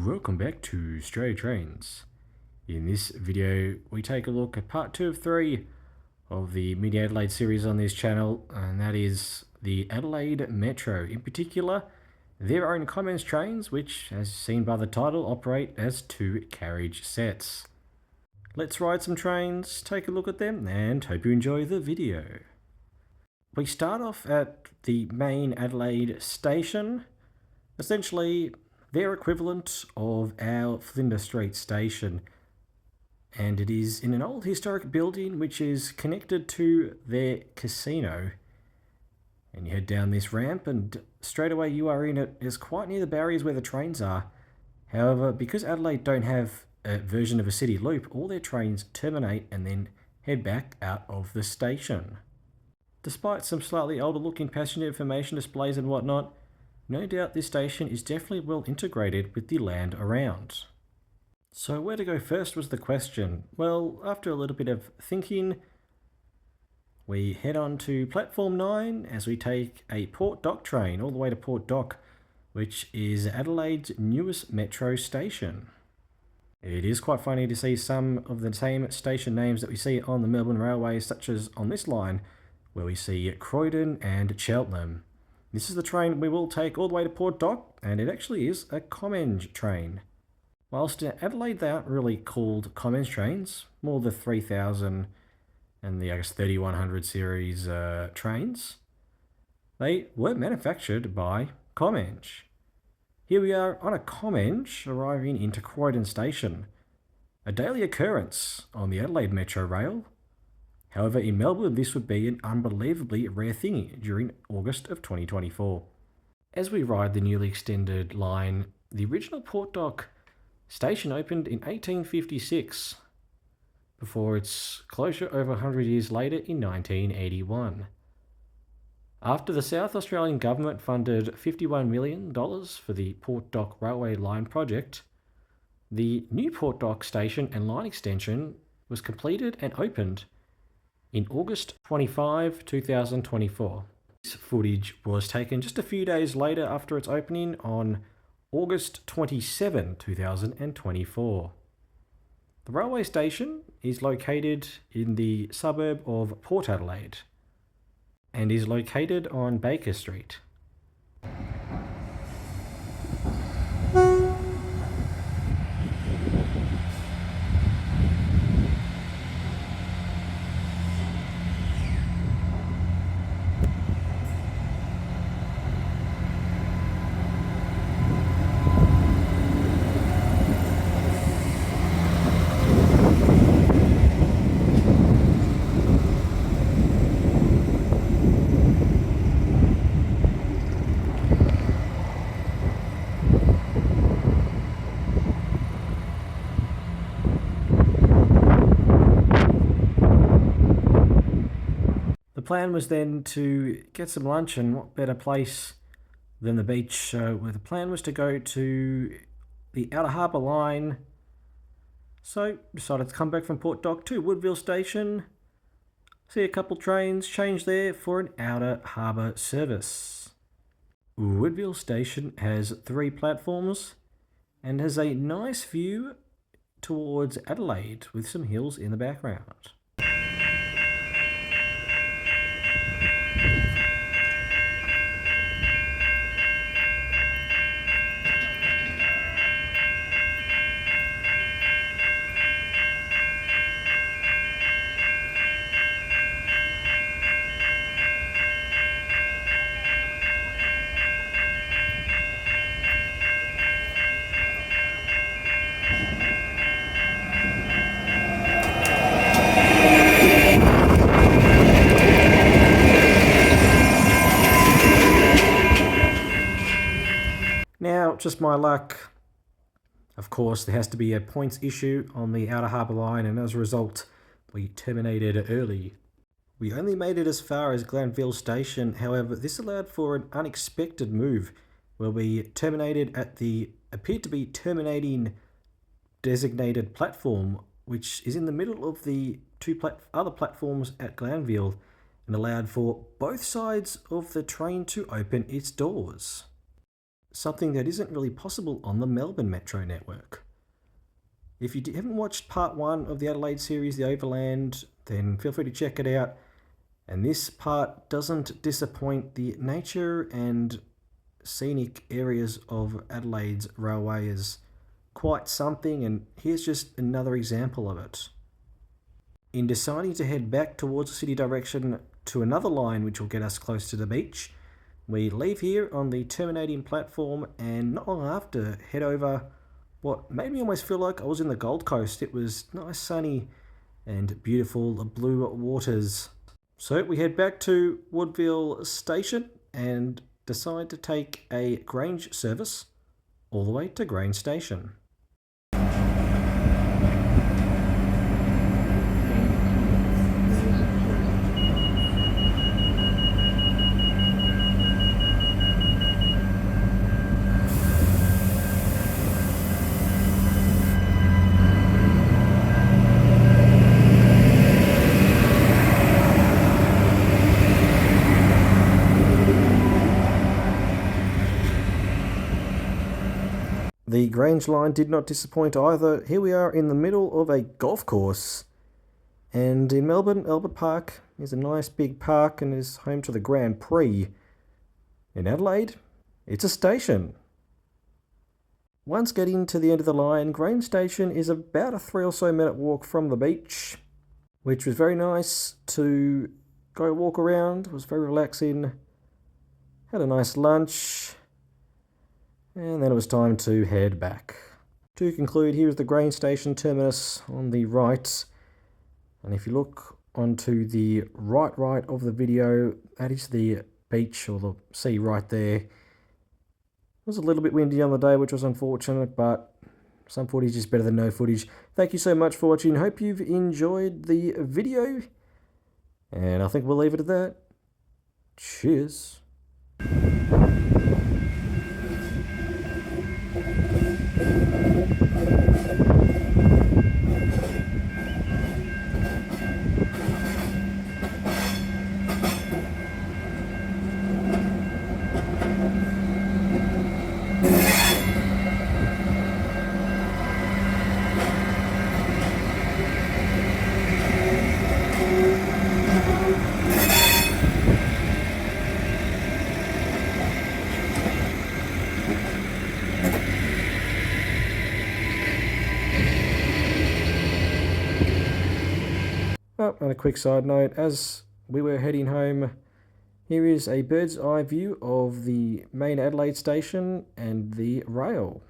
Welcome back to Stray Trains. In this video, we take a look at part 2 of 3 of the Mini Adelaide series on this channel, and that is the Adelaide Metro. In particular, their own Comeng trains, which, as seen by the title, operate as 2 carriage sets. Let's ride some trains, take a look at them, and hope you enjoy the video. We start off at the main Adelaide station, essentially their equivalent of our Flinders Street station, and it is in an old historic building which is connected to their casino. And you head down this ramp and straight away you are in it. It's quite near the barriers where the trains are. However, because Adelaide don't have a version of a city loop, all their trains terminate and then head back out of the station. Despite some slightly older looking passenger information displays and whatnot, no doubt this station is definitely well integrated with the land around. So where to go first was the question. Well, after a little bit of thinking, we head on to platform 9 as we take a Port Dock train all the way to Port Dock, which is Adelaide's newest metro station. It is quite funny to see some of the same station names that we see on the Melbourne Railway, such as on this line, where we see Croydon and Cheltenham. This is the train we will take all the way to Port Dock, and it actually is a Comeng train. Whilst in Adelaide they aren't really called Comeng trains, more the 3000 and the 3100 series trains, they were manufactured by Comeng. Here we are on a Comeng arriving into Croydon Station, a daily occurrence on the Adelaide Metro Rail. However, in Melbourne, this would be an unbelievably rare thing during August of 2024. As we ride the newly extended line, the original Port Dock station opened in 1856, before its closure over 100 years later in 1981. After the South Australian government funded $51 million for the Port Dock Railway Line project, the new Port Dock station and line extension was completed and opened in August 25, 2024. This footage was taken just a few days later after its opening on August 27, 2024. The railway station is located in the suburb of Port Adelaide and is located on Baker Street. The plan was then to get some lunch, and what better place than the beach, where the plan was to go to the Outer Harbour line. So decided to come back from Port Dock to Woodville Station, see a couple trains, change there for an Outer Harbour service. Woodville Station has 3 platforms and has a nice view towards Adelaide with some hills in the background. Now, just my luck, of course, there has to be a points issue on the Outer Harbour line, and as a result, we terminated early. We only made it as far as Glanville Station. However, this allowed for an unexpected move where we terminated at the appeared to be terminating designated platform, which is in the middle of the 2 other platforms at Glanville, and allowed for both sides of the train to open its doors. something that isn't really possible on the Melbourne Metro network. If you haven't watched part 1 of the Adelaide series, The Overland, then feel free to check it out. And this part doesn't disappoint. The nature and scenic areas of Adelaide's railway is quite something, and here's just another example of it. In deciding to head back towards the city direction to another line which will get us close to the beach, we leave here on the terminating platform and not long after head over what made me almost feel like I was in the Gold Coast. It was nice, sunny and beautiful blue waters. So we head back to Woodville Station and decide to take a Grange service all the way to Grange Station. The Grange line did not disappoint either. Here we are in the middle of a golf course. And in Melbourne, Albert Park is a nice big park and is home to the Grand Prix. In Adelaide, it's a station. Once getting to the end of the line, Grange Station is about a 3 or so minute walk from the beach, which was very nice to go walk around. It was very relaxing. Had a nice lunch. And then it was time to head back. To conclude, here is the Grange Station terminus on the right. And if you look onto the right of the video, that is the beach or the sea right there. It was a little bit windy on the day, which was unfortunate, but some footage is better than no footage. Thank you so much for watching. Hope you've enjoyed the video. And I think we'll leave it at that. Cheers. Oh, and a quick side note, as we were heading home, here is a bird's eye view of the main Adelaide station and the rail.